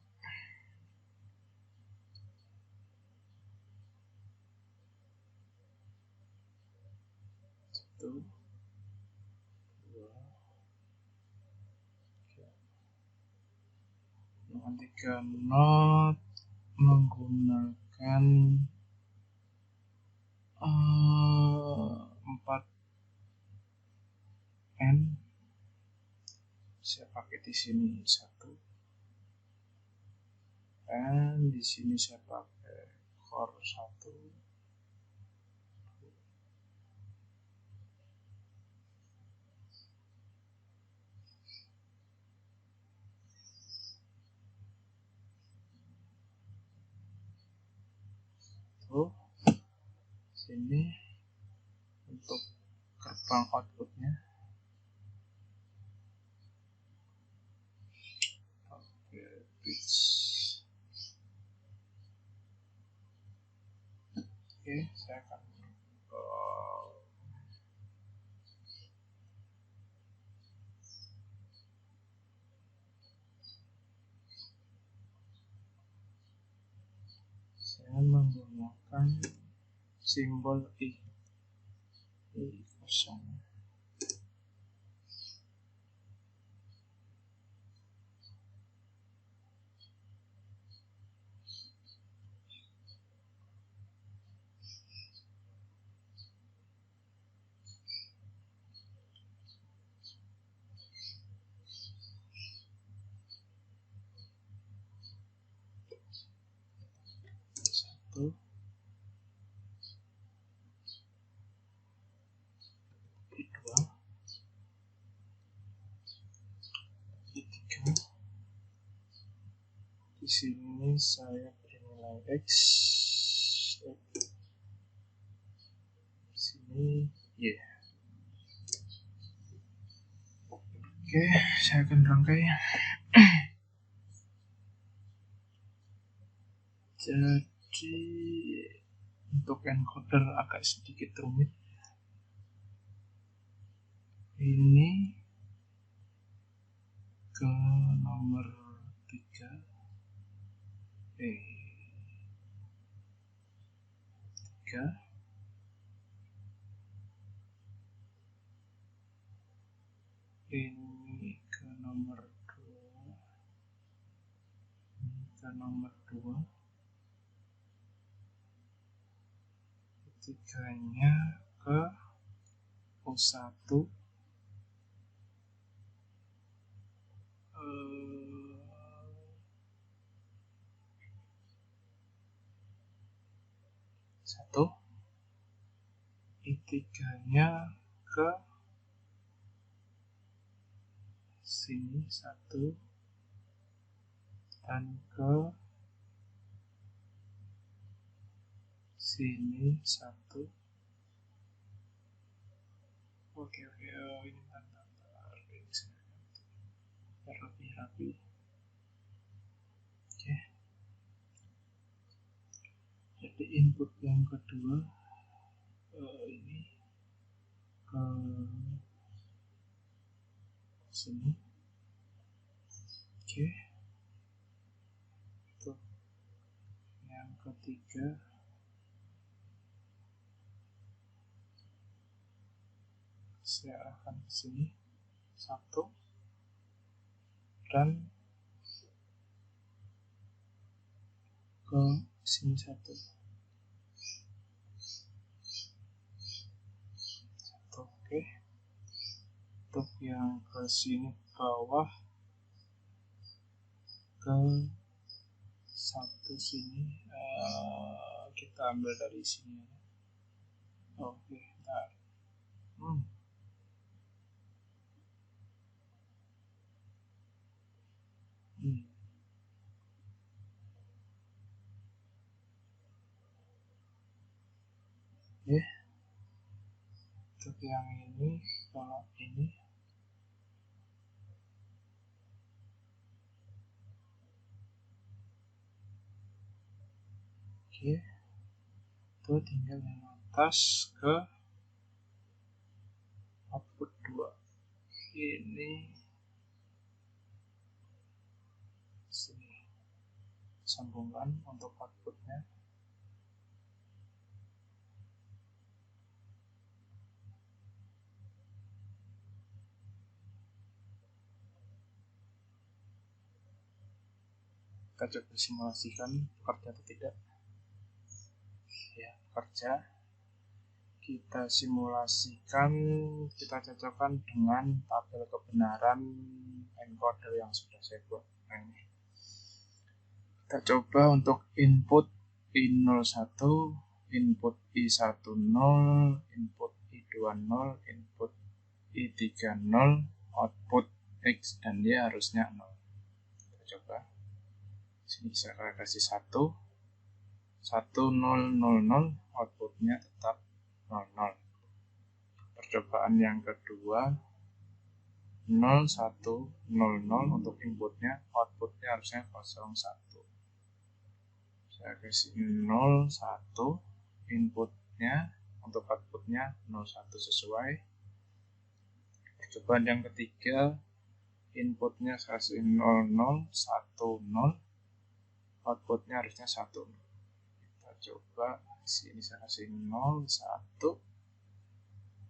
1, 2, 3. Dengan 3 not menggunakan N saya pakai di sini 1, dan di sini saya pakai core 1. Sini untuk gerbang outputnya. Oke, pitch. Oke, saya akan saya menggunakan simbol I kosong. Satu, kedua, ketiga. Di sini saya beri nilai X. Di sini Y. Oke, saya akan rangkai. Jadi untuk encoder agak sedikit rumit. Ini ke nomor 3. 3. Ini ke nomor 2. Ini ke nomor 2. Ketiganya ke O1. Satu. Tiganya ke sini 1, dan ke sini 1. Oke, ini bentar. Ini saya ganti biar lebih rapi. Oke. Jadi input yang kedua ini ke sini. Oke. Untuk yang ketiga saya arahkan ke sini 1, dan ke sini 1. Oke. Untuk yang ke sini bawah ke 1 sini, kita ambil dari sini. Oke, bentar. Oke. Untuk yang ini, kalau ini oke, itu tinggal yang atas ke output 2. Ini sini sambungan untuk outputnya. Kita coba simulasikan bekerja atau tidak. Ya, bekerja. kita simulasikan, kita cocokkan dengan tabel kebenaran encoder yang sudah saya buat. Nah, ini kita coba untuk input I01, input I10, input I20, input I30, output X dan Y harusnya 0. Kita coba. Sini saya kasih 1, 1000, outputnya tetap 00. Percobaan yang kedua, 0100 untuk inputnya, outputnya harusnya 01. Saya kasih 01 inputnya, untuk outputnya 01 sesuai. Percobaan yang ketiga, inputnya saya kasih 0010, outputnya harusnya 1. Kita coba, sini saya kasih 01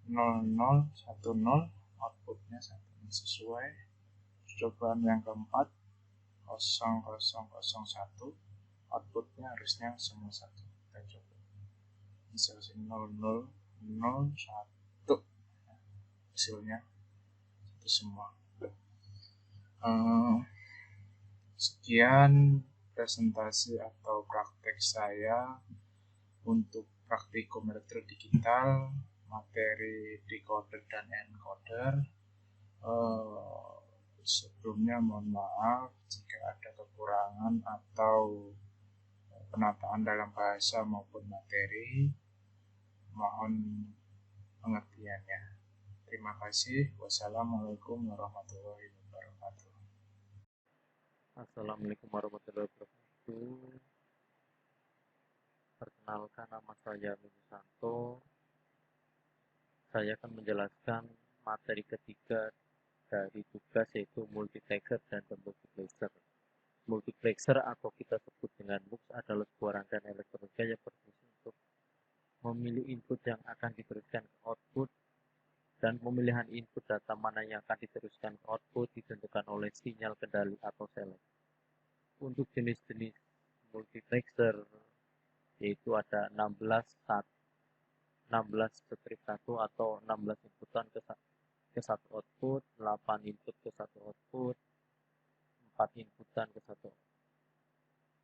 0010, outputnya 1 sesuai. Percobaan yang keempat, 0001, outputnya harusnya semua 1. Kita coba, ini saya kasih 0001, hasilnya itu semua. Sekian presentasi atau praktek saya untuk praktikum elektrodigital materi decoder dan encoder. Sebelumnya mohon maaf jika ada kekurangan atau penataan dalam bahasa maupun materi, mohon pengertiannya. Terima kasih. Wassalamualaikum warahmatullahi wabarakatuh. Assalamualaikum warahmatullahi wabarakatuh. Perkenalkan, nama saya Mimi Santo. Saya akan menjelaskan materi ketiga dari tugas, yaitu multiplexer dan demultiplexer. Multiplexer atau kita sebut dengan MUX adalah sebuah rangkaian elektronika yang berfungsi untuk memilih input yang akan diteruskan ke output, dan pemilihan input data mana yang akan diteruskan ke output ditentukan oleh sinyal kendali atau select. Untuk jenis-jenis multiplexer yaitu ada 16 strip 1 atau 16 inputan ke satu output, 8 input ke satu output, 4 inputan ke satu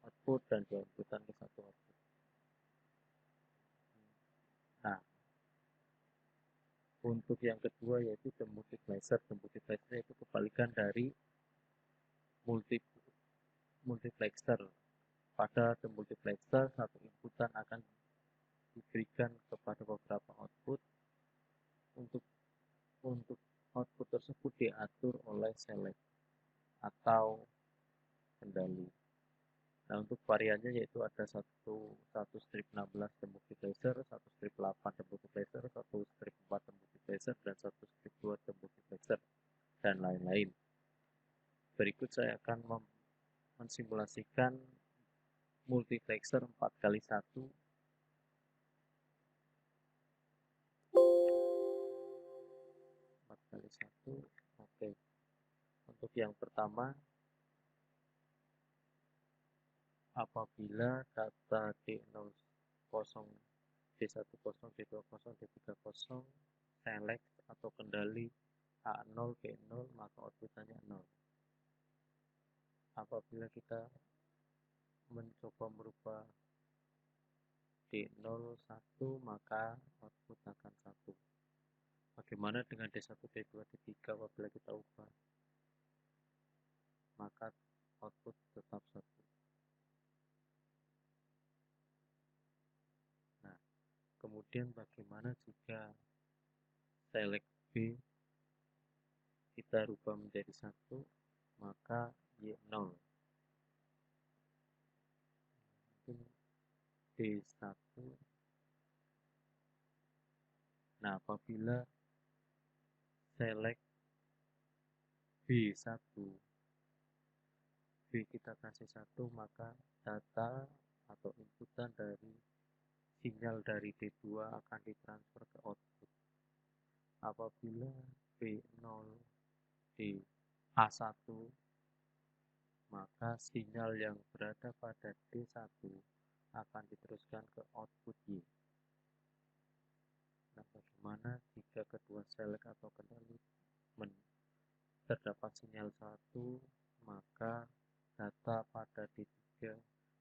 output, dan 2 inputan ke satu output. Nah, untuk yang kedua yaitu demultiplexer. Demultiplexer itu kebalikan dari multiplexer. Pada demultiplexer, satu inputan akan diberikan kepada beberapa output. Untuk output tersebut diatur oleh select atau kendali. Nah, untuk variannya yaitu ada satu strip 16 demultiplexer, satu strip 8 demultiplexer, satu strip 4 demultiplexer, dan satu strip 2 demultiplexer, dan lain-lain. Berikut saya akan mensimulasikan multiplexer 4x1 4x1. Oke. Untuk yang pertama, apabila data D0, D10, D20, D30 select atau kendali A0, B0, maka outputannya 0. Apabila kita mencoba merubah D01, maka output akan 1. Bagaimana dengan D1, D2, D3 apabila kita ubah? Maka output tetap 1. Nah, kemudian bagaimana jika select B kita rubah menjadi 1, maka Y0. D1. Nah, apabila select B1, B kita kasih 1, maka data atau inputan dari sinyal dari D2 akan ditransfer ke output. Apabila B0 di A1, maka sinyal yang berada pada D1 akan diteruskan ke output Y. select atau kendali terdapat sinyal 1, maka data pada D3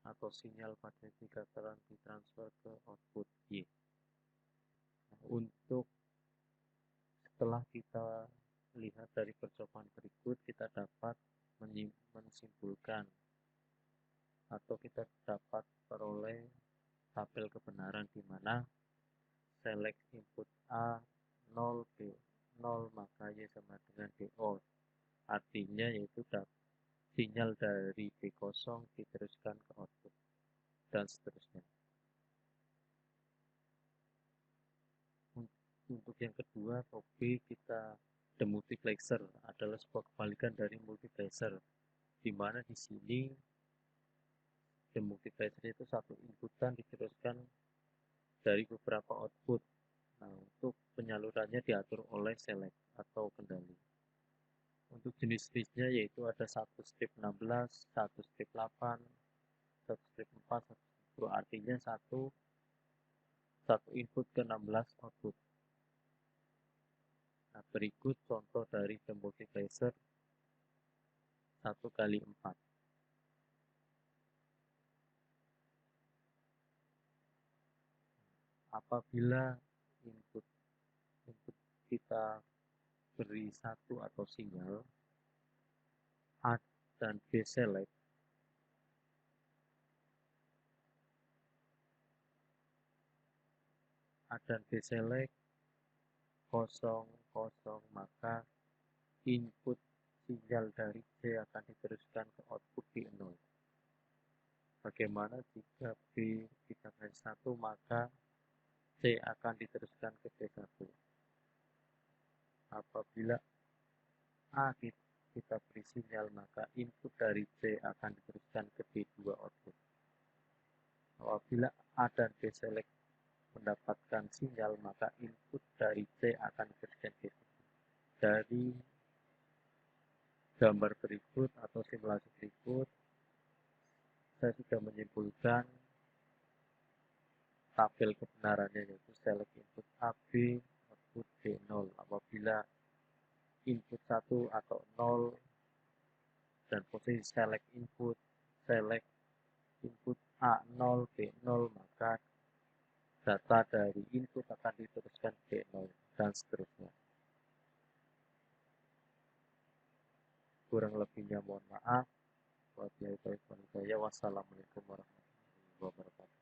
atau sinyal pada D3 akan ditransfer ke output Y. Nah, untuk setelah kita lihat dari percobaan berikut, kita dapat menyimpulkan atau kita dapat peroleh tabel kebenaran di mana select input A 0 B 0 maka Y sama dengan DO. Artinya yaitu sinyal dari B0 diteruskan ke output dan seterusnya. Untuk yang kedua, B kita demultiplexer adalah sebuah kebalikan dari multiplexer, di mana di sini demultiplexer itu satu inputan diteruskan dari beberapa output. Nah, untuk penyalurannya diatur oleh select atau kendali. Untuk jenis switchnya yaitu ada satu strip 16, satu strip 8, satu strip 4, satu strip 10, artinya satu input ke 16 output. Nah, berikut contoh dari demultiplexer 1x4. Apabila input kita beri satu atau sinyal A dan B select, A dan B select 0, 0, maka input sinyal dari C akan diteruskan ke output D0. Bagaimana jika B ditambah 1, maka C akan diteruskan ke D1. Apabila A kita beri sinyal, maka input dari C akan diteruskan ke D2 output. Apabila A dan B select mendapatkan sinyal, maka input dari C akan diteruskan ke D1. Dari gambar berikut atau simulasi berikut, saya sudah menyimpulkan tabel kebenarannya, yaitu select input AB output D0 apabila input 1 atau 0 dan posisi select input A0 B0, maka data dari input akan diteruskan D0 dan seterusnya. Kurang lebihnya mohon maaf. Wassalamualaikum warahmatullahi wabarakatuh.